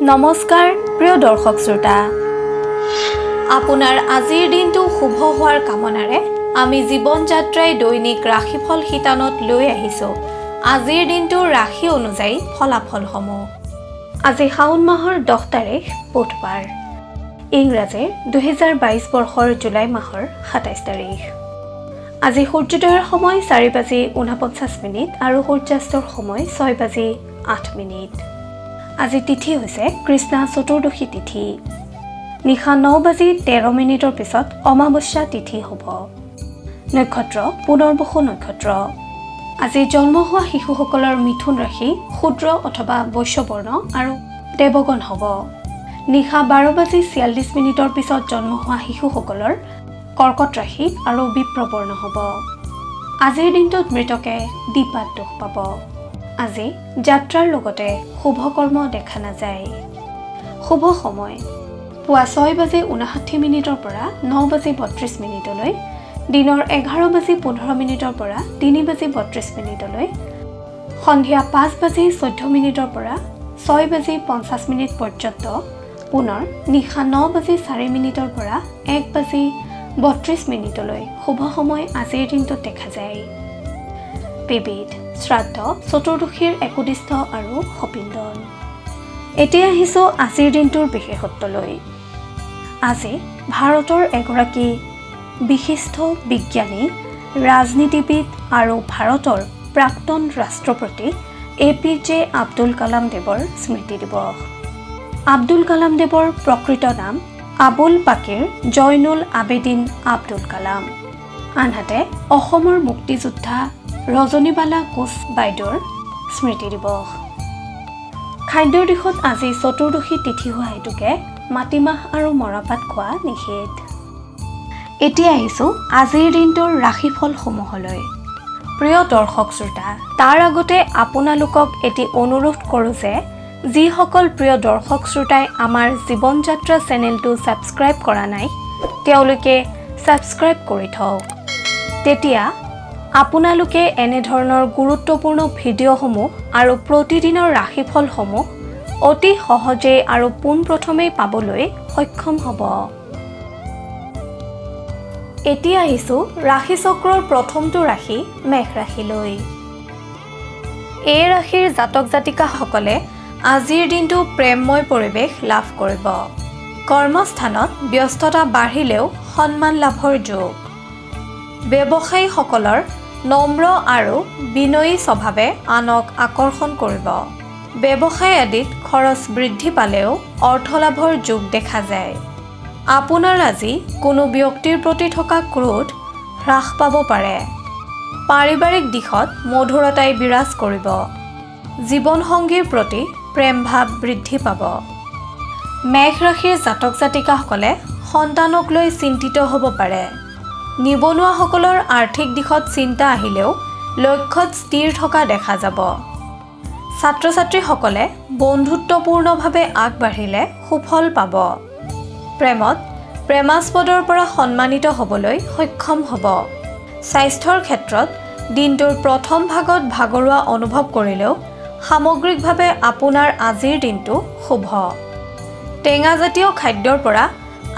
নমস্কাৰ প্ৰিয় দৰ্শক শ্ৰোতা আপোনাৰ আজিৰ দিনটো শুভ হোৱাৰ কামনাৰে আমি জীৱন যাত্ৰাই দৈনিক ৰাশিফল শিতানত লৈ আহিছো আজিৰ দিনটো ৰাশি অনুযায়ী ফলাফলসমূহ আজি শাওন মাহৰ 10 তাৰিখ বুধবাৰ ইংৰাজীৰ 2022 বৰ্ষৰ জুলাই মাহৰ 27 তাৰিখ আজি সূৰ্যোদয়ৰ সময় 4:49 আৰু সূৰ্যাস্তৰ সময় 6:08 আজি তিথি হৈছে কৃষ্ণা চতুৰ্দশী তিথি নিশা 9:13 পিছত অমাৱস্যা তিথি হ'ব নক্ষত্ৰ পুনৰ্বসু নক্ষত্ৰ আজি জন্ম হোৱা শিশুসকলৰ মিথুন ৰাশি ক্ষুদ্ৰ অথবা বৈশ্যবৰ্ণ আৰু দেৱগণ হ'ব নিশা 12:46 পিছত জন্ম হোৱা শিশুসকলৰ কৰ্কট ৰাশি আৰু বিপ্ৰবৰ্ণ হ'ব আজিৰ দিনটোত মৃতকে দীপাত দুখ পাব আজি যাত্ৰাৰ লগতে শুভ কৰ্ম দেখা নাযায় শুভ সময় পুৱা 6:59 পৰা 9:32 লৈ দিনৰ 11:15 পৰা 3:32 সন্ধিয়া 5:14 পৰা 6:50 পৰ্যন্ত পুনৰ নিশা 9:04 পৰা 1:32 লৈ শুভ সময় আজিৰ দিনটোত দেখা যায় বিবিধ শ্ৰাদ্ধ চতুৰ্দশীৰ একোদিষ্ঠ আৰু সপিন্দন এতিয়া আহিছো আজিৰ দিনটোৰ বিশেষত্বলৈ আজি ভাৰতৰ এগৰাকী বিশিষ্ট বিজ্ঞানী ৰাজনীতিবিদ আৰু ভাৰতৰ প্ৰাক্তন ৰাষ্ট্ৰপতি APJ আব্দুল কালাম দেৱৰ স্মৃতি দিৱস আব্দুল কালাম দেৱৰ প্ৰকৃত নাম আবুল পাকিৰ জয়নুল আবেদিন আব্দুল কালাম আনহাতে অসমৰ মুক্তিযোদ্ধা ৰজনীবালা কোচ বাইদেউৰ স্মৃতি দিৱস খাদ্যৰ দিশত আজি চতুৰ্দশী তিথি হোৱা হেতুকে মাটিমাহ আৰু মৰাপাত খোৱা নিষেধ এতিয়া আহিছো আজিৰ দিনটোৰ ৰাশিফলসমূহলৈ প্ৰিয় দৰ্শক শ্ৰোতা তাৰ আগতে আপোনালোকক এটি অনুৰোধ কৰোঁ যে যিসকল প্ৰিয় দৰ্শক শ্ৰোতাই আমাৰ জীৱন যাত্ৰা চেনেলটো ছাবস্ক্ৰাইব কৰা নাই তেওঁলোকে ছাবস্ক্ৰাইব কৰি থওক তেতিয়া আপোনালোকে এনে ধৰণৰ গুৰুত্বপূৰ্ণ ভিডিঅ'সমূহ আৰু প্ৰতিদিনৰ ৰাশিফলসমূহ অতি সহজে আৰু পোনপ্ৰথমেই পাবলৈ সক্ষম হ'ব এতিয়া আহিছো ৰাশি চক্ৰৰ প্ৰথমটো ৰাশি মেঘ ৰাশিলৈ এই ৰাশিৰ জাতক জাতিকাসকলে আজিৰ দিনটো প্ৰেমময় পৰিৱেশ লাভ কৰিব কৰ্মস্থানত ব্যস্ততা বাঢ়িলেও সন্মান লাভৰ যোগ ব্যৱসায়ীসকলৰ নম্ৰ আৰু বিনয়ী স্বভাৱে আনক আকৰ্ষণ কৰিব ব্যৱসায় আদিত খৰচ বৃদ্ধি পালেও অৰ্থলাভৰ যোগ দেখা যায় আপোনাৰ আজি কোনো ব্যক্তিৰ প্ৰতি থকা ক্ৰোধ হ্ৰাস পাব পাৰে পাৰিবাৰিক দিশত মধুৰতাই বিৰাজ কৰিব জীৱনসংগীৰ প্ৰতি প্ৰেম ভাৱ বৃদ্ধি পাব মেঘ ৰাশিৰ জাতক জাতিকাসকলে সন্তানক লৈ চিন্তিত হ'ব পাৰে নিবনুৱাসকলৰ আৰ্থিক দিশত চিন্তা আহিলেও লক্ষ্যত স্থিৰ থকা দেখা যাব ছাত্ৰ ছাত্ৰীসকলে বন্ধুত্বপূৰ্ণভাৱে আগবাঢ়িলে সুফল পাব প্ৰেমত প্ৰেমাস্পদৰ পৰা সন্মানিত হ'বলৈ সক্ষম হ'ব স্বাস্থ্যৰ ক্ষেত্ৰত দিনটোৰ প্ৰথম ভাগত ভাগৰুৱা অনুভৱ কৰিলেও সামগ্ৰিকভাৱে আপোনাৰ আজিৰ দিনটো শুভ টেঙাজাতীয় খাদ্যৰ পৰা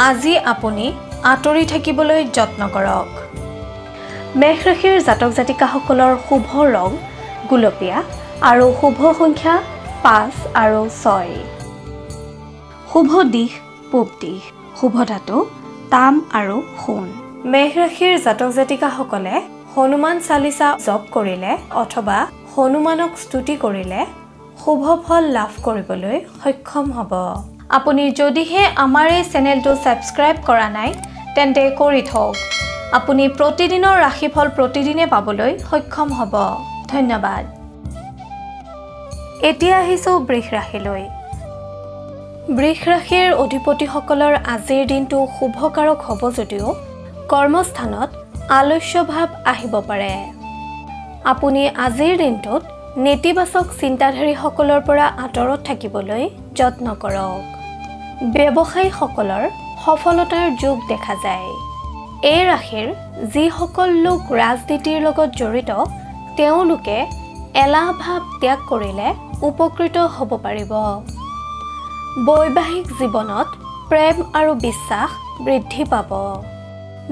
আজি আপুনি আঁতৰি থাকিবলৈ যত্ন কৰক মেঘ ৰাশিৰ জাতক জাতিকাসকলৰ শুভ ৰং গুলপীয়া আৰু শুভ সংখ্যা 5 আৰু 6 শুভ দিশ পূব দিশ শুভ ধাতু তাম আৰু সোণ মেঘ ৰাশিৰ জাতক জাতিকাসকলে হনুমান চালিসা জপ কৰিলে অথবা হনুমানক স্তুতি কৰিলে শুভ ফল লাভ কৰিবলৈ সক্ষম হ'ব আপুনি যদিহে আমাৰ এই চেনেলটো ছাবস্ক্ৰাইব কৰা নাই তেন্তে কৰি থওক আপুনি প্ৰতিদিনৰ ৰাশিফল প্ৰতিদিনে পাবলৈ সক্ষম হ'ব ধন্যবাদ এতিয়া আহিছো বৃষ ৰাশিলৈ বৃষ ৰাশিৰ অধিপতিসকলৰ আজিৰ দিনটো শুভকাৰক হ'ব যদিও কৰ্মস্থানত আলস্য ভাৱ আহিব পাৰে আপুনি আজিৰ দিনটোত নেতিবাচক চিন্তাধাৰীসকলৰ পৰা আঁতৰত থাকিবলৈ যত্ন কৰক ব্যৱসায়ীসকলৰ সফলতাৰ যোগ দেখা যায় এই ৰাশিৰ যিসকল লোক ৰাজনীতিৰ লগত জড়িত তেওঁলোকে এলাহ ভাৱ ত্যাগ কৰিলে উপকৃত হ'ব পাৰিব বৈবাহিক জীৱনত প্ৰেম আৰু বিশ্বাস বৃদ্ধি পাব।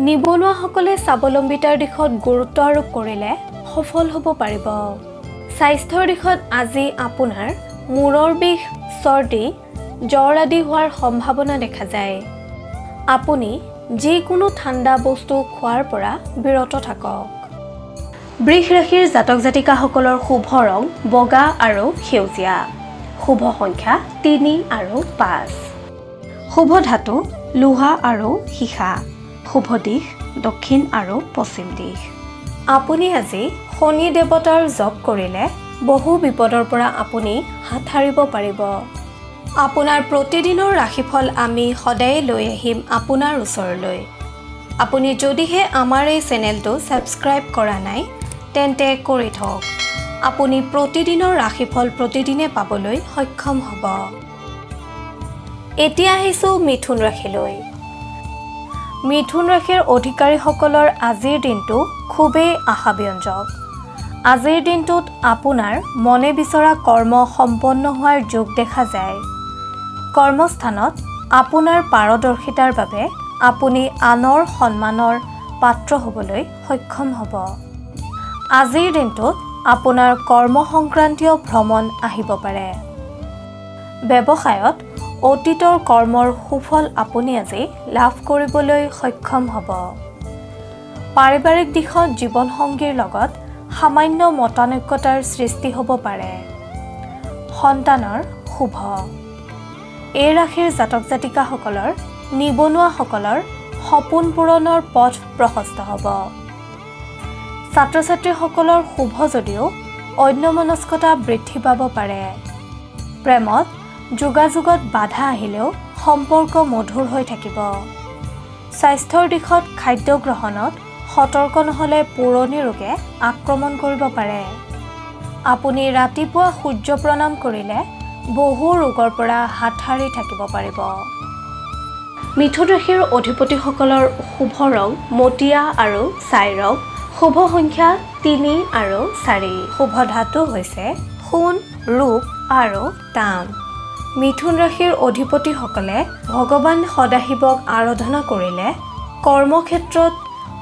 নিবনুৱাসকলে স্বাৱলম্বিতাৰ দিশত গুৰুত্ব আৰোপ কৰিলে সফল হ'ব পাৰিব। স্বাস্থ্যৰ দিশত আজি আপোনাৰ মূৰৰ বিষ, চৰ্দি, জ্বৰ আদি হোৱাৰ সম্ভাৱনা দেখা যায়। আপুনি যিকোনো ঠাণ্ডা বস্তু খোৱাৰ পৰা বিৰত থাকক। বৃষ ৰাশিৰ জাতক জাতিকাসকলৰ শুভ ৰং বগা আৰু সেউজীয়া। শুভ সংখ্যা 3 আৰু 5। শুভ ধাতু লোহা আৰু সীসা। শুভ দিশ দক্ষিণ আৰু পশ্চিম দিশ। আপুনি আজি শনি দেৱতাৰ জপ কৰিলে বহু বিপদৰ পৰা আপুনি হাত সাৰিব পাৰিব। আপোনাৰ প্ৰতিদিনৰ ৰাশিফল আমি সদায় লৈ আহিম আপোনাৰ ওচৰলৈ। আপুনি যদিহে আমাৰ এই চেনেলটো ছাবস্ক্ৰাইব কৰা নাই তেন্তে কৰি থওক। আপুনি প্ৰতিদিনৰ ৰাশিফল প্ৰতিদিনে পাবলৈ সক্ষম হ'ব। এতিয়া আহিছোঁ মিথুন ৰাশিলৈ। মিথুন ৰাশিৰ অধিকাৰীসকলৰ আজিৰ দিনটো খুবেই আশাব্যঞ্জক। আজিৰ দিনটোত আপোনাৰ মনে বিচৰা কৰ্ম সম্পন্ন হোৱাৰ যোগ দেখা যায়। কৰ্মস্থানত আপোনাৰ পাৰদৰ্শিতাৰ বাবে আপুনি আনৰ সন্মানৰ পাত্ৰ হ'বলৈ সক্ষম হ'ব। আজিৰ দিনটোত আপোনাৰ কৰ্ম সংক্ৰান্তীয় ভ্ৰমণ আহিব পাৰে। ব্যৱসায়ত অতীতৰ কৰ্মৰ সুফল আপুনি আজি লাভ কৰিবলৈ সক্ষম হ'ব। পাৰিবাৰিক দিশত জীৱনসংগীৰ লগত সামান্য মতানৈক্যতাৰ সৃষ্টি হ'ব পাৰে। সন্তানৰ শুভ। এই ৰাশিৰ জাতক জাতিকাসকলৰ নিবনুৱাসকলৰ সপোন পূৰণৰ পথ প্ৰশস্ত হ'ব। ছাত্ৰ ছাত্ৰীসকলৰ শুভ যদিও অন্যমনস্কতা বৃদ্ধি পাব পাৰে। প্ৰেমত যোগাযোগত বাধা আহিলেও সম্পৰ্ক মধুৰ হৈ থাকিব। স্বাস্থ্যৰ দিশত খাদ্য গ্ৰহণত সতৰ্ক নহ'লে পুৰণি ৰোগে আক্ৰমণ কৰিব পাৰে। আপুনি ৰাতিপুৱা সূৰ্য প্ৰণাম কৰিলে বহু ৰোগৰ পৰা হাত সাৰি থাকিব পাৰিব। মিথুন ৰাশিৰ অধিপতিসকলৰ শুভ ৰং মটীয়া আৰু ছাই ৰং। শুভ সংখ্যা 3 আৰু 4। শুভ ধাতু হৈছে সোণ, ৰূপ আৰু তাম। মিথুন ৰাশিৰ অধিপতিসকলে ভগৱান সদাশিৱক আৰাধনা কৰিলে কৰ্মক্ষেত্ৰত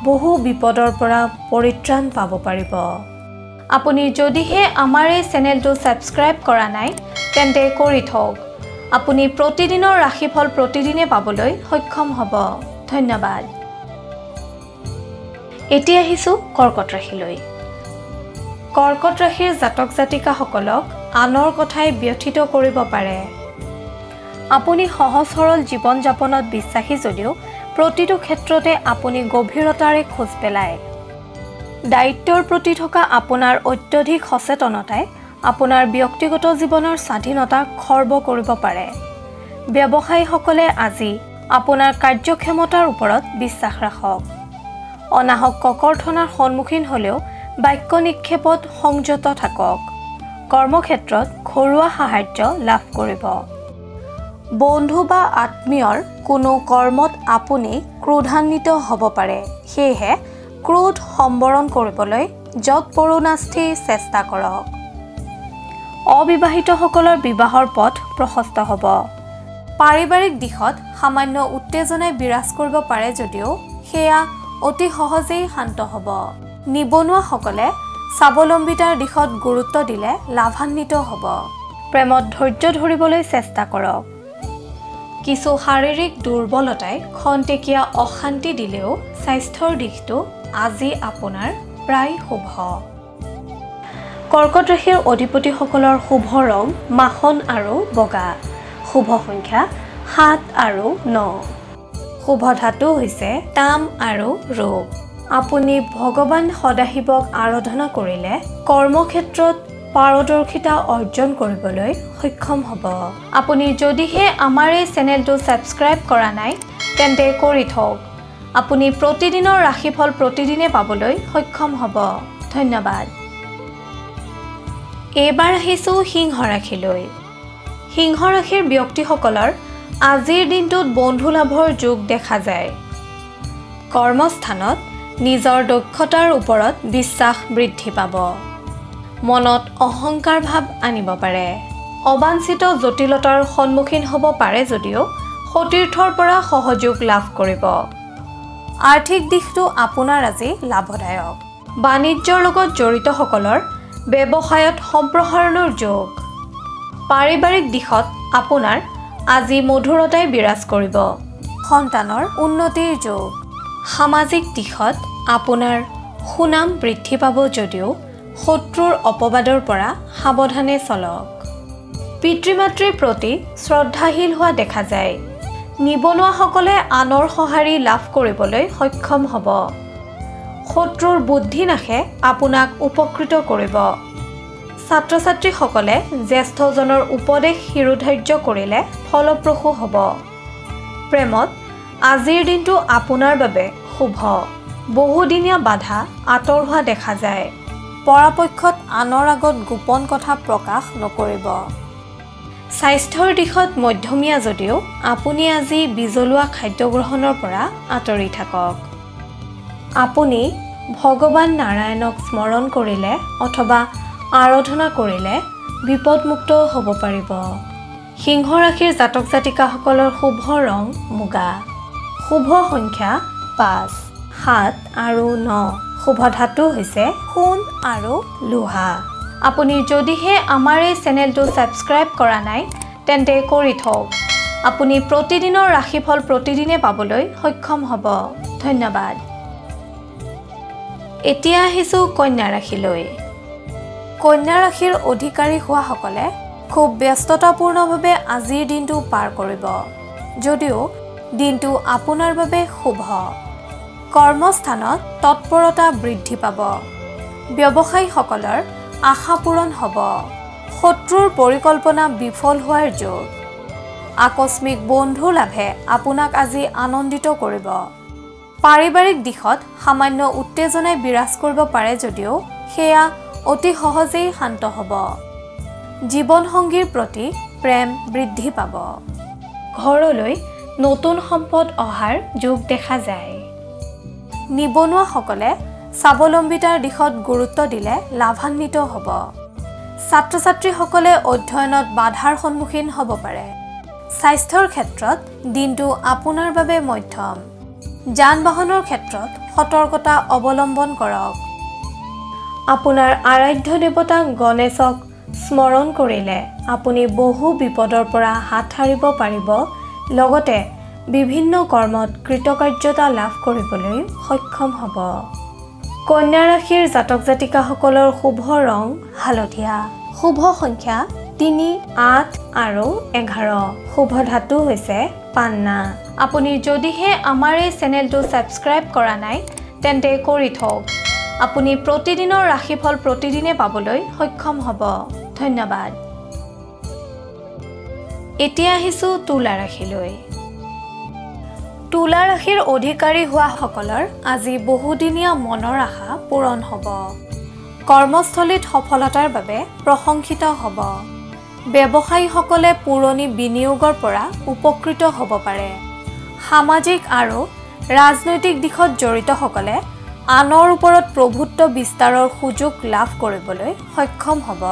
বহু বিপদৰ পৰা পৰিত্ৰাণ পাব পাৰিব। আপুনি যদিহে আমাৰ এই চেনেলটো ছাবস্ক্ৰাইব কৰা নাই তেন্তে কৰি থওক। আপুনি প্ৰতিদিনৰ ৰাশিফল প্ৰতিদিনে পাবলৈ সক্ষম হ'ব। ধন্যবাদ। এতিয়া আহিছোঁ কৰ্কট ৰাশিলৈ। কৰ্কট ৰাশিৰ জাতক জাতিকাসকলক আনৰ কথাই ব্যথিত কৰিব পাৰে। আপুনি সহজ সৰল জীৱন যাপনত বিশ্বাসী যদিও প্ৰতিটো ক্ষেত্ৰতে আপুনি গভীৰতাৰে খোজ পেলায়। দায়িত্বৰ প্ৰতি থকা আপোনাৰ অত্যধিক সচেতনতাই আপোনাৰ ব্যক্তিগত জীৱনৰ স্বাধীনতা খৰ্ব কৰিব পাৰে। ব্যৱসায়ীসকলে আজি আপোনাৰ কাৰ্যক্ষমতাৰ ওপৰত বিশ্বাস ৰাখক। অনাহক ককৰ্থনাৰ সন্মুখীন হ'লেও বাক্য নিক্ষেপত সংযত থাকক। কৰ্মক্ষেত্ৰত ঘৰুৱা সাহায্য লাভ কৰিব। বন্ধু বা আত্মীয়ৰ কোনো কৰ্মত আপুনি ক্ৰোধান্বিত হ'ব পাৰে। সেয়েহে ক্ৰোধ সম্বৰণ কৰিবলৈ যৎপৰোনাস্তি চেষ্টা কৰক। অবিবাহিতসকলৰ বিবাহৰ পথ প্ৰশস্ত হ'ব। পাৰিবাৰিক দিশত সামান্য উত্তেজনাই বিৰাজ কৰিব পাৰে যদিও সেয়া অতি সহজেই শান্ত হ'ব। নিবনুৱাসকলে স্বাৱলম্বিতাৰ দিশত গুৰুত্ব দিলে লাভান্বিত হ'ব। প্ৰেমত ধৈৰ্য ধৰিবলৈ চেষ্টা কৰক। কিছু শাৰীৰিক দুৰ্বলতাই খন্তেকীয়া অশান্তি দিলেও স্বাস্থ্যৰ দিশটো আজি আপোনাৰ প্ৰায় শুভ। কৰ্কট ৰাশিৰ অধিপতিসকলৰ শুভ ৰং মাখন আৰু বগা। শুভ সংখ্যা 7 আৰু 9। শুভ ধাতু হৈছে তাম আৰু ৰূপ। আপুনি ভগৱান সদাশিৱক আৰাধনা কৰিলে কৰ্মক্ষেত্ৰত পাৰদৰ্শিতা অৰ্জন কৰিবলৈ সক্ষম হ'ব। আপুনি যদিহে আমাৰ এই চেনেলটো ছাবস্ক্ৰাইব কৰা নাই তেন্তে কৰি থওক। আপুনি প্ৰতিদিনৰ ৰাশিফল প্ৰতিদিনে পাবলৈ সক্ষম হ'ব। ধন্যবাদ। এইবাৰ আহিছোঁ সিংহ ৰাশিলৈ। সিংহ ৰাশিৰ ব্যক্তিসকলৰ আজিৰ দিনটোত বন্ধু লাভৰ যোগ দেখা যায়। কৰ্মস্থানত নিজৰ দক্ষতাৰ ওপৰত বিশ্বাস বৃদ্ধি পাব। মনত অহংকাৰ ভাৱ আনিব পাৰে। অবাঞ্ছিত জটিলতাৰ সন্মুখীন হ'ব পাৰে যদিও সতীৰ্থৰ পৰা সহযোগ লাভ কৰিব। আৰ্থিক দিশটো আপোনাৰ আজি লাভদায়ক। বাণিজ্যৰ লগত জড়িতসকলৰ ব্যৱসায়ত সম্প্ৰসাৰণৰ যোগ। পাৰিবাৰিক দিশত আপোনাৰ আজি মধুৰতাই বিৰাজ কৰিব। সন্তানৰ উন্নতিৰ যোগ। সামাজিক দিশত আপোনাৰ সুনাম বৃদ্ধি পাব যদিও শত্ৰুৰ অপবাদৰ পৰা সাৱধানে চলক। পিতৃ-মাতৃৰ প্ৰতি শ্ৰদ্ধাশীল হোৱা দেখা যায়। নিবনুৱাসকলে আনৰ সঁহাৰি লাভ কৰিবলৈ সক্ষম হ'ব। শত্ৰুৰ বুদ্ধিনাশে আপোনাক উপকৃত কৰিব। ছাত্ৰ-ছাত্ৰীসকলে জ্যেষ্ঠজনৰ উপদেশ শিৰোধাৰ্য কৰিলে ফলপ্ৰসূ হ'ব। প্ৰেমত আজিৰ দিনটো আপোনাৰ বাবে শুভ। বহুদিনীয়া বাধা আঁতৰ হোৱা দেখা যায়। পৰাপক্ষত আনৰ আগত গোপন কথা প্ৰকাশ নকৰিব। স্বাস্থ্যৰ দিশত মধ্যমীয়া যদিও আপুনি আজি বিজলুৱা খাদ্য গ্ৰহণৰ পৰা আঁতৰি থাকক। আপুনি ভগৱান নাৰায়ণক স্মৰণ কৰিলে অথবা আৰাধনা কৰিলে বিপদমুক্ত হ'ব পাৰিব। সিংহ ৰাশিৰ জাতক জাতিকাসকলৰ শুভ ৰং মুগা। শুভ সংখ্যা 5, 7 আৰু 9। শুভ ধাতু হৈছে সোণ আৰু লোহা। আপুনি যদিহে আমাৰ এই চেনেলটো ছাবস্ক্ৰাইব কৰা নাই তেন্তে কৰি থওক। আপুনি প্ৰতিদিনৰ ৰাশিফল প্ৰতিদিনে পাবলৈ সক্ষম হ'ব। ধন্যবাদ। এতিয়া আহিছোঁ কন্যা ৰাশিলৈ। কন্যা ৰাশিৰ অধিকাৰী হোৱাসকলে খুব ব্যস্ততাপূৰ্ণভাৱে আজিৰ দিনটো পাৰ কৰিব যদিও দিনটো আপোনাৰ বাবে শুভ। কৰ্মস্থানত তৎপৰতা বৃদ্ধি পাব। ব্যৱসায়ীসকলৰ আশা পূৰণ হ'ব। শত্ৰুৰ পৰিকল্পনা বিফল হোৱাৰ যোগ। আকস্মিক বন্ধু লাভে আপোনাক আজি আনন্দিত কৰিব। পাৰিবাৰিক দিশত সামান্য উত্তেজনাই বিৰাজ কৰিব পাৰে যদিও সেয়া অতি সহজেই শান্ত হ'ব। জীৱনসংগীৰ প্ৰতি প্ৰেম বৃদ্ধি পাব। ঘৰলৈ নতুন সম্পদ অহাৰ যোগ দেখা যায়। নিবনুৱাসকলে স্বাৱলম্বিতাৰ দিশত গুৰুত্ব দিলে লাভান্বিত হ'ব। ছাত্ৰ-ছাত্ৰীসকলে অধ্যয়নত বাধাৰ সন্মুখীন হ'ব পাৰে। স্বাস্থ্যৰ ক্ষেত্ৰত দিনটো আপোনাৰ বাবে মধ্যম। যান-বাহনৰ ক্ষেত্ৰত সতৰ্কতা অৱলম্বন কৰক। আপোনাৰ আৰাধ্য দেৱতা গণেশক স্মৰণ কৰিলে আপুনি বহু বিপদৰ পৰা হাত সাৰিব পাৰিব। লগতে বিভিন্ন কৰ্মত কৃতকাৰ্যতা লাভ কৰিবলৈ সক্ষম হ'ব। কন্যা ৰাশিৰ জাতক জাতিকাসকলৰ শুভ ৰং হালধীয়া। শুভ সংখ্যা 3, 8 আৰু 11। শুভ ধাতু হৈছে পান্না। আপুনি যদিহে আমাৰ এই চেনেলটো ছাবস্ক্ৰাইব কৰা নাই তেন্তে কৰি থওক। আপুনি প্ৰতিদিনৰ ৰাশিফল প্ৰতিদিনে পাবলৈ সক্ষম হ'ব। ধন্যবাদ। এতিয়া আহিছোঁ তুলা ৰাশিলৈ। তুলা ৰাশিৰ অধিকাৰী হোৱাসকলৰ আজি বহুদিনীয়া মনৰ আশা পূৰণ হ'ব। কৰ্মস্থলীত সফলতাৰ বাবে প্ৰশংসিত হ'ব। ব্যৱসায়ীসকলে পুৰণি বিনিয়োগৰ পৰা উপকৃত হ'ব পাৰে। সামাজিক আৰু ৰাজনৈতিক দিশত জড়িতসকলে আনৰ ওপৰত প্ৰভুত্ব বিস্তাৰৰ সুযোগ লাভ কৰিবলৈ সক্ষম হ'ব।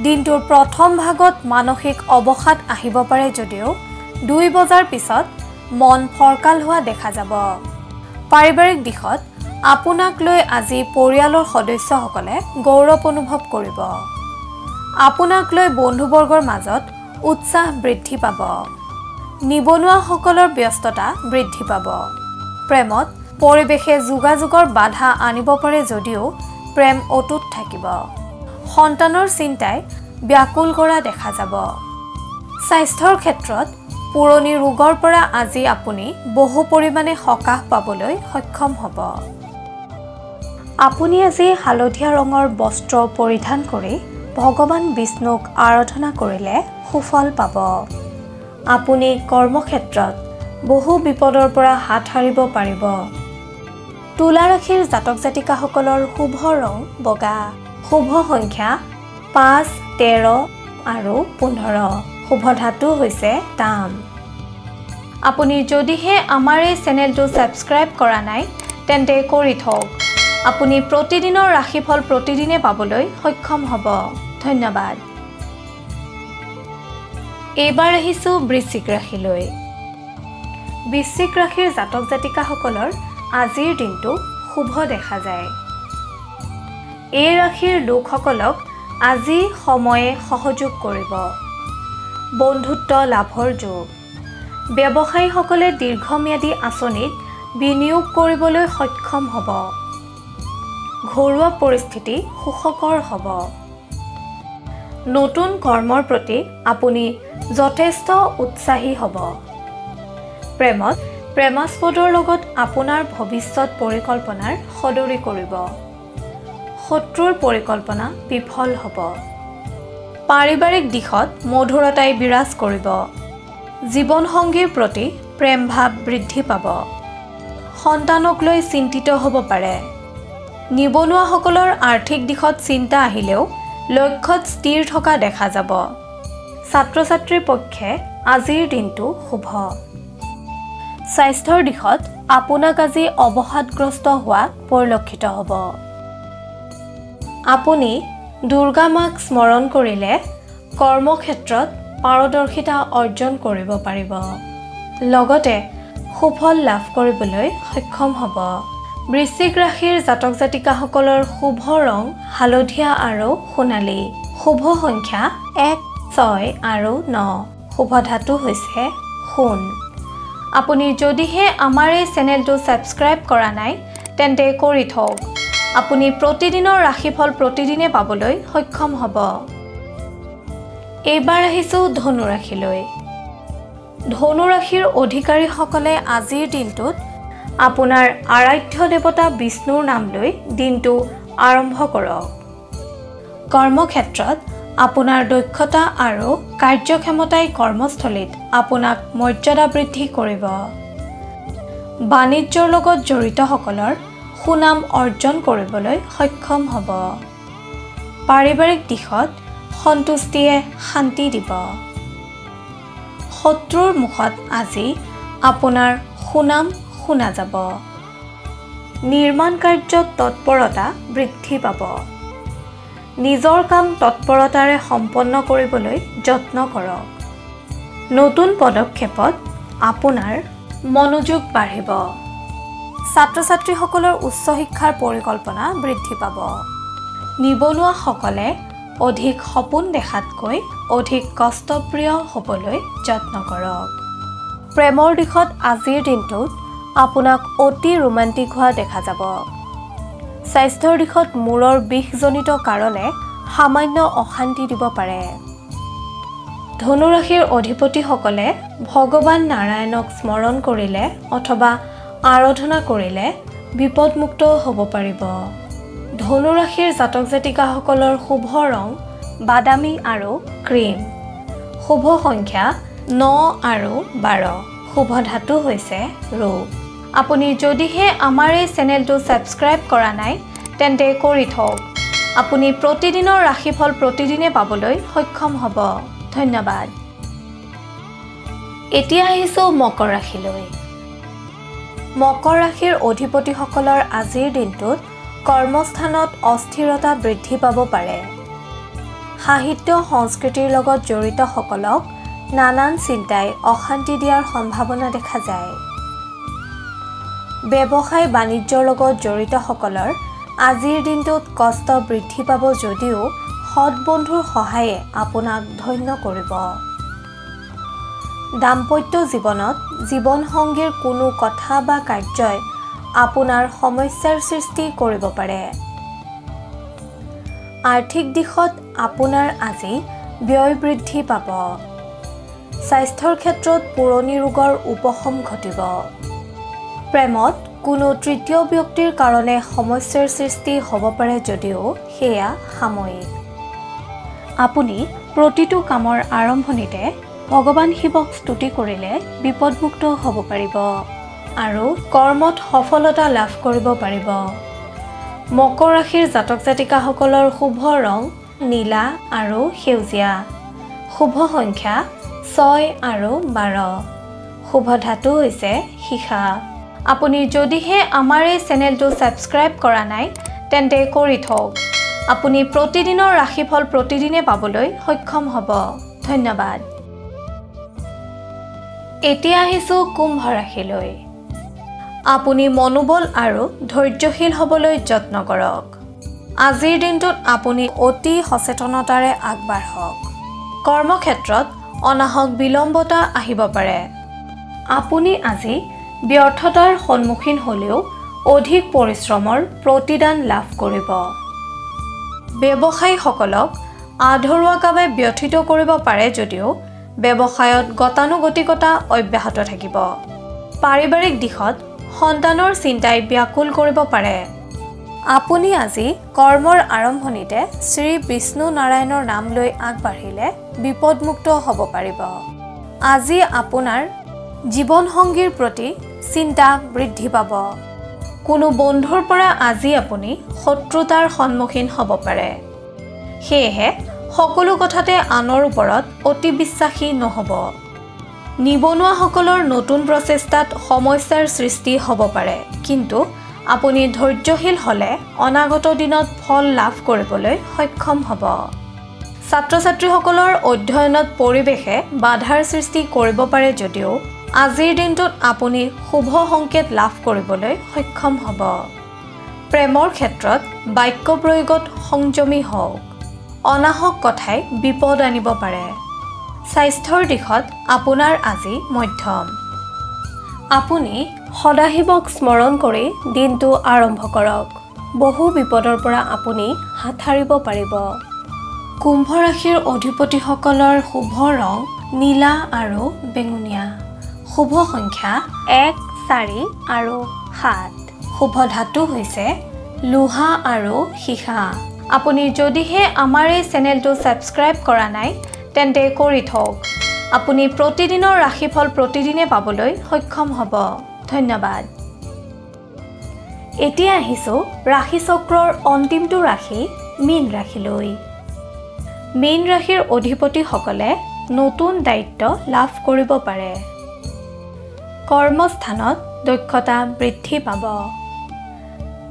দিনটোৰ প্ৰথম ভাগত মানসিক অৱসাদ আহিব পাৰে যদিও 2 বজাৰ পিছত মন ফৰকাল হোৱা দেখা যাব। পাৰিবাৰিক দিশত আপোনাক লৈ আজি পৰিয়ালৰ সদস্যসকলে গৌৰৱ অনুভৱ কৰিব। আপোনাক লৈ বন্ধুবৰ্গৰ মাজত উৎসাহ বৃদ্ধি পাব। নিবনুৱাসকলৰ ব্যস্ততা বৃদ্ধি পাব। প্ৰেমত পৰিৱেশে যোগাযোগৰ বাধা আনিব পাৰে যদিও প্ৰেম অটুট থাকিব। সন্তানৰ চিন্তাই ব্যাকুল কৰা দেখা যাব। স্বাস্থ্যৰ ক্ষেত্ৰত পুৰণি ৰোগৰ পৰা আজি আপুনি বহু পৰিমাণে সকাহ পাবলৈ সক্ষম হ'ব। আপুনি আজি হালধীয়া ৰঙৰ বস্ত্ৰ পৰিধান কৰি ভগৱান বিষ্ণুক আৰাধনা কৰিলে সুফল পাব। আপুনি কৰ্মক্ষেত্ৰত বহু বিপদৰ পৰা হাত সাৰিব পাৰিব। তুলা ৰাশিৰ জাতক জাতিকাসকলৰ শুভ ৰং বগা। শুভ সংখ্যা 5, 13 আৰু 15। শুভ ধাতু হৈছে তাম। আপুনি যদিহে আমাৰ এই চেনেলটো ছাবস্ক্ৰাইব কৰা নাই তেন্তে কৰি থওক। আপুনি প্ৰতিদিনৰ ৰাশিফল প্ৰতিদিনে পাবলৈ সক্ষম হ'ব। ধন্যবাদ। এইবাৰ আহিছোঁ বৃশ্চিক ৰাশিলৈ। বৃশ্চিক ৰাশিৰ জাতক জাতিকাসকলৰ আজিৰ দিনটো শুভ দেখা যায়। এই ৰাশিৰ লোকসকলক আজি সময়ে সহযোগ কৰিব। বন্ধুত্ব লাভৰ যোগ। ব্যৱসায়ীসকলে দীৰ্ঘম্যাদী আঁচনিত বিনিয়োগ কৰিবলৈ সক্ষম হ'ব। ঘৰুৱা পৰিস্থিতি সুখকৰ হ'ব। নতুন কৰ্মৰ প্ৰতি আপুনি যথেষ্ট উৎসাহী হ'ব। প্ৰেমত প্ৰেমাস্পদৰ লগত আপোনাৰ ভৱিষ্যত পৰিকল্পনাৰ সদৰি কৰিব। শত্ৰুৰ পৰিকল্পনা বিফল হ'ব। পাৰিবাৰিক দিশত মধুৰতাই বিৰাজ কৰিব। জীৱনসংগীৰ প্ৰতি প্ৰেম ভাৱ বৃদ্ধি পাব। সন্তানক লৈ চিন্তিত হ'ব পাৰে। নিবনুৱাসকলৰ আৰ্থিক দিশত চিন্তা আহিলেও লক্ষ্যত স্থিৰ থকা দেখা যাব। ছাত্ৰ ছাত্ৰীৰ পক্ষে আজিৰ দিনটো শুভ। স্বাস্থ্যৰ দিশত আপোনাক আজি অৱসাদগ্ৰস্ত হোৱা পৰিলক্ষিত হ'ব। আপুনি দুৰ্গা মাক স্মৰণ কৰিলে কৰ্মক্ষেত্ৰত পাৰদৰ্শিতা অৰ্জন কৰিব পাৰিব। লগতে সুফল লাভ কৰিবলৈ সক্ষম হ'ব। বৃশ্চিক ৰাশিৰ জাতক জাতিকাসকলৰ শুভ ৰং হালধীয়া আৰু সোণালী। শুভ সংখ্যা 1, 6 আৰু 9। শুভ ধাতু হৈছে সোণ। আপুনি যদিহে আমাৰ এই চেনেলটো ছাবস্ক্ৰাইব কৰা নাই তেন্তে কৰি থওক। আপুনি প্ৰতিদিনৰ ৰাশিফল প্ৰতিদিনে পাবলৈ সক্ষম হ'ব। এইবাৰ আহিছোঁ ধনু ৰাশিলৈ। ধনু ৰাশিৰ অধিকাৰীসকলে আজিৰ দিনটোত আপোনাৰ আৰাধ্য দেৱতা বিষ্ণুৰ নাম লৈ দিনটো আৰম্ভ কৰক। কৰ্মক্ষেত্ৰত আপোনাৰ দক্ষতা আৰু কাৰ্যক্ষমতাই কৰ্মস্থলীত আপোনাক মৰ্যাদা বৃদ্ধি কৰিব। বাণিজ্যৰ লগত জড়িতসকলৰ সুনাম অৰ্জন কৰিবলৈ সক্ষম হ'ব। পাৰিবাৰিক দিশত সন্তুষ্টিয়ে শান্তি দিব। শত্ৰুৰ মুখত আজি আপোনাৰ সুনাম শুনা যাব। নিৰ্মাণ কাৰ্যত তৎপৰতা বৃদ্ধি পাব। নিজৰ কাম তৎপৰতাৰে সম্পন্ন কৰিবলৈ যত্ন কৰক। নতুন পদক্ষেপত আপোনাৰ মনোযোগ বাঢ়িব। ছাত্ৰ ছাত্ৰীসকলৰ উচ্চ শিক্ষাৰ পৰিকল্পনা বৃদ্ধি পাব। নিবনুৱাসকলে অধিক সপোন দেখাতকৈ অধিক কষ্টপ্ৰিয় হ'বলৈ যত্ন কৰক। প্ৰেমৰ দিশত আজিৰ দিনটোত আপোনাক অতি ৰোমান্টিক হোৱা দেখা যাব। স্বাস্থ্যৰ দিশত মূৰৰ বিষজনিত কাৰণে সামান্য অশান্তি দিব পাৰে। ধনুৰাশিৰ অধিপতিসকলে ভগৱান নাৰায়ণক স্মৰণ কৰিলে অথবা আৰাধনা কৰিলে বিপদমুক্ত হ'ব পাৰিব। ধনুৰাশিৰ জাতক জাতিকাসকলৰ শুভ ৰং বাদামী আৰু ক্ৰীম। শুভ সংখ্যা 9 আৰু 12। শুভ ধাতু হৈছে ৰূপ। আপুনি যদিহে আমাৰ এই চেনেলটো ছাবস্ক্ৰাইব কৰা নাই তেন্তে কৰি থওক। আপুনি প্ৰতিদিনৰ ৰাশিফল প্ৰতিদিনে পাবলৈ সক্ষম হ'ব। ধন্যবাদ। এতিয়া আহিছোঁ মকৰ ৰাশিলৈ। মকৰ ৰাশিৰ অধিপতিসকলৰ আজিৰ দিনটোত কৰ্মস্থানত অস্থিৰতা বৃদ্ধি পাব পাৰে। সাহিত্য সংস্কৃতিৰ লগত জড়িতসকলক নানান চিন্তাই অশান্তি দিয়াৰ সম্ভাৱনা দেখা যায়। ব্যৱসায় বাণিজ্যৰ লগত জড়িতসকলৰ আজিৰ দিনটোত কষ্ট বৃদ্ধি পাব যদিও সৎ বন্ধুৰ সহায়ে আপোনাক ধন্য কৰিব। দাম্পত্য জীৱনত জীৱনসংগীৰ কোনো কথা বা কাৰ্যই আপোনাৰ সমস্যাৰ সৃষ্টি কৰিব পাৰে। আৰ্থিক দিশত আপোনাৰ আজি ব্যয় বৃদ্ধি পাব। স্বাস্থ্যৰ ক্ষেত্ৰত পুৰণি ৰোগৰ উপশম ঘটিব। প্ৰেমত কোনো তৃতীয় ব্যক্তিৰ কাৰণে সমস্যাৰ সৃষ্টি হ'ব পাৰে যদিও সেয়া সাময়িক। আপুনি প্ৰতিটো কামৰ আৰম্ভণিতে ভগৱান শিৱক স্তুতি কৰিলে বিপদমুক্ত হ'ব পাৰিব আৰু কৰ্মত সফলতা লাভ কৰিব পাৰিব। মকৰ ৰাশিৰ জাতক জাতিকাসকলৰ শুভ ৰং নীলা আৰু সেউজীয়া। শুভ সংখ্যা 6 আৰু 12। শুভ ধাতু হৈছে সীসা। আপুনি যদিহে আমাৰ এই চেনেলটো ছাবস্ক্ৰাইব কৰা নাই তেন্তে কৰি থওক। আপুনি প্ৰতিদিনৰ ৰাশিফল প্ৰতিদিনে পাবলৈ সক্ষম হ'ব। ধন্যবাদ। এতিয়া আহিছোঁ কুম্ভ ৰাশিলৈ। আপুনি মনোবল আৰু ধৈৰ্যশীল হ'বলৈ যত্ন কৰক। আজিৰ দিনটোত আপুনি অতি সচেতনতাৰে আগবাঢ়ক। কৰ্মক্ষেত্ৰত অনাহক বিলম্বতা আহিব পাৰে। আপুনি আজি ব্যৰ্থতাৰ সন্মুখীন হ'লেও অধিক পৰিশ্ৰমৰ প্ৰতিদান লাভ কৰিব। ব্যৱসায়ীসকলক আধৰুৱা কামে ব্যথিত কৰিব পাৰে যদিও ব্যৱসায়ত গতানুগতিকতা অব্যাহত থাকিব। পাৰিবাৰিক দিশত সন্তানৰ চিন্তাই ব্যাকুল কৰিব পাৰে। আপুনি আজি কৰ্মৰ আৰম্ভণিতে শ্ৰী বিষ্ণু নাৰায়ণৰ নাম লৈ আগবাঢ়িলে বিপদমুক্ত হ'ব পাৰিব। আজি আপোনাৰ জীৱনসংগীৰ প্ৰতি চিন্তা বৃদ্ধি পাব। কোনো বন্ধুৰ পৰা আজি আপুনি শত্ৰুতাৰ সন্মুখীন হ'ব পাৰে। সেয়েহে সকলো কথাতে আনৰ ওপৰত অতি বিশ্বাসী নহ'ব। নিবনুৱাসকলৰ নতুন প্ৰচেষ্টাত সমস্যাৰ সৃষ্টি হ'ব পাৰে, কিন্তু আপুনি ধৈৰ্যশীল হ'লে অনাগত দিনত ফল লাভ কৰিবলৈ সক্ষম হ'ব। ছাত্ৰ-ছাত্ৰীসকলৰ অধ্যয়নত পৰিৱেশে বাধাৰ সৃষ্টি কৰিব পাৰে যদিও আজিৰ দিনটোত আপুনি শুভ সংকেত লাভ কৰিবলৈ সক্ষম হ'ব। প্ৰেমৰ ক্ষেত্ৰত বাক্য প্ৰয়োগত সংযমী হওক। অনাহক কথাই বিপদ আনিব পাৰে। স্বাস্থ্যৰ দিশত আপোনাৰ আজি মধ্যম। আপুনি সদাশিৱক স্মৰণ কৰি দিনটো আৰম্ভ কৰক। বহু বিপদৰ পৰা আপুনি হাত সাৰিব পাৰিব। কুম্ভ ৰাশিৰ অধিপতিসকলৰ শুভ ৰং নীলা আৰু বেঙুনীয়া। শুভ সংখ্যা 1, 4 আৰু 7। শুভ ধাতু হৈছে লোহা আৰু সীসা। আপুনি যদিহে আমাৰ এই চেনেলটো ছাবস্ক্ৰাইব কৰা নাই তেন্তে কৰি থওক। আপুনি প্ৰতিদিনৰ ৰাশিফল প্ৰতিদিনে পাবলৈ সক্ষম হ'ব। ধন্যবাদ। এতিয়া আহিছোঁ ৰাশিচক্ৰৰ অন্তিমটো ৰাশি মীন ৰাশিলৈ। মীন ৰাশিৰ অধিপতিসকলে নতুন দায়িত্ব লাভ কৰিব পাৰে। কৰ্মস্থানত দক্ষতা বৃদ্ধি পাব।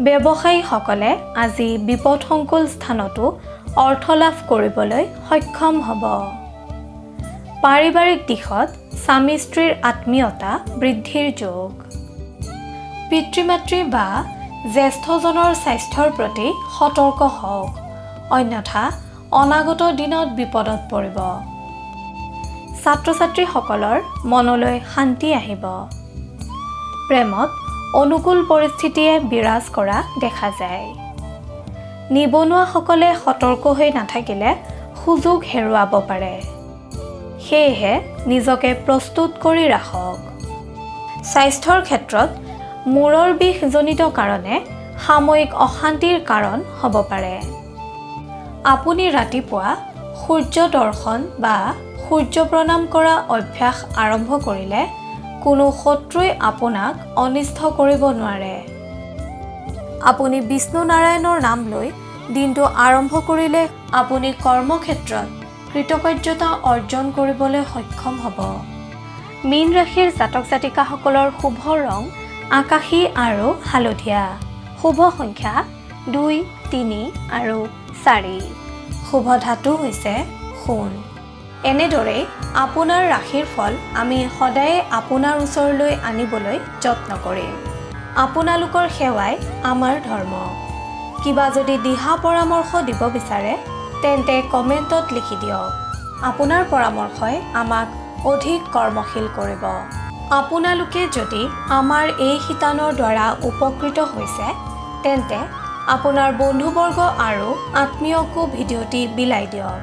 ব্যৱসায়ীসকলে আজি বিপদসংকুল স্থানতো অৰ্থ লাভ কৰিবলৈ সক্ষম হ'ব। পাৰিবাৰিক দিশত স্বামী স্ত্ৰীৰ আত্মীয়তা বৃদ্ধিৰ যোগ। পিতৃ-মাতৃ বা জ্যেষ্ঠজনৰ স্বাস্থ্যৰ প্ৰতি সতৰ্ক হওক, অন্যথা অনাগত দিনত বিপদত পৰিব। ছাত্ৰ-ছাত্ৰীসকলৰ মনলৈ শান্তি আহিব। প্ৰেমত অনুকূল পৰিস্থিতিয়ে বিৰাজ কৰা দেখা যায়। নিবনুৱাসকলে সতৰ্ক হৈ নাথাকিলে সুযোগ হেৰুৱাব পাৰে। সেয়েহে নিজকে প্ৰস্তুত কৰি ৰাখক। স্বাস্থ্যৰ ক্ষেত্ৰত মূৰৰ বিষজনিত কাৰণে সাময়িক অশান্তিৰ কাৰণ হ'ব পাৰে। আপুনি ৰাতিপুৱা সূৰ্য দৰ্শন বা সূৰ্য প্ৰণাম কৰা অভ্যাস আৰম্ভ কৰিলে কোনো শত্ৰুই আপোনাক অনিষ্ট কৰিব নোৱাৰে। আপুনি বিষ্ণু নাৰায়ণৰ নাম লৈ দিনটো আৰম্ভ কৰিলে আপুনি কৰ্মক্ষেত্ৰত কৃতকাৰ্যতা অৰ্জন কৰিবলৈ সক্ষম হ'ব। মীন ৰাশিৰ জাতক জাতিকাসকলৰ শুভ ৰং আকাশী আৰু হালধীয়া। শুভ সংখ্যা 2, 3 আৰু 4। শুভ ধাতু হৈছে সোণ। এনেদৰে আপোনাৰ ৰাশিৰ ফল আমি সদায় আপোনাৰ ওচৰলৈ আনিবলৈ যত্ন কৰিম। আপোনালোকৰ সেৱাই আমাৰ ধৰ্ম। কিবা যদি দিহা পৰামৰ্শ দিব বিচাৰে তেন্তে কমেণ্টত লিখি দিয়ক। আপোনাৰ পৰামৰ্শই আমাক অধিক কৰ্মশীল কৰিব। আপোনালোকে যদি আমাৰ এই শিতানৰ দ্বাৰা উপকৃত হৈছে তেন্তে আপোনাৰ বন্ধুবৰ্গ আৰু আত্মীয়কো ভিডিঅ'টি বিলাই দিয়ক।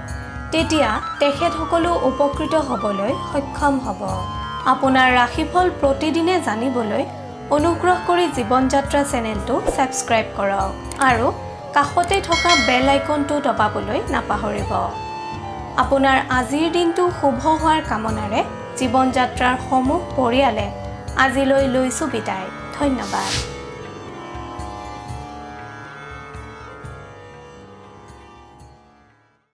তেতিয়া তেখেতসকলো উপকৃত হ'বলৈ সক্ষম হ'ব। আপোনাৰ ৰাশিফল প্ৰতিদিনে জানিবলৈ অনুগ্ৰহ কৰি জীৱন যাত্ৰা চেনেলটো ছাবস্ক্ৰাইব কৰক আৰু কাষতে থকা বেল আইকনটো দবাবলৈ নাপাহৰিব। আপোনাৰ আজিৰ দিনটো শুভ হোৱাৰ কামনাৰে জীৱন যাত্ৰাৰ সমূহ পৰিয়ালে আজিলৈ লৈছোঁ বিদায়। ধন্যবাদ।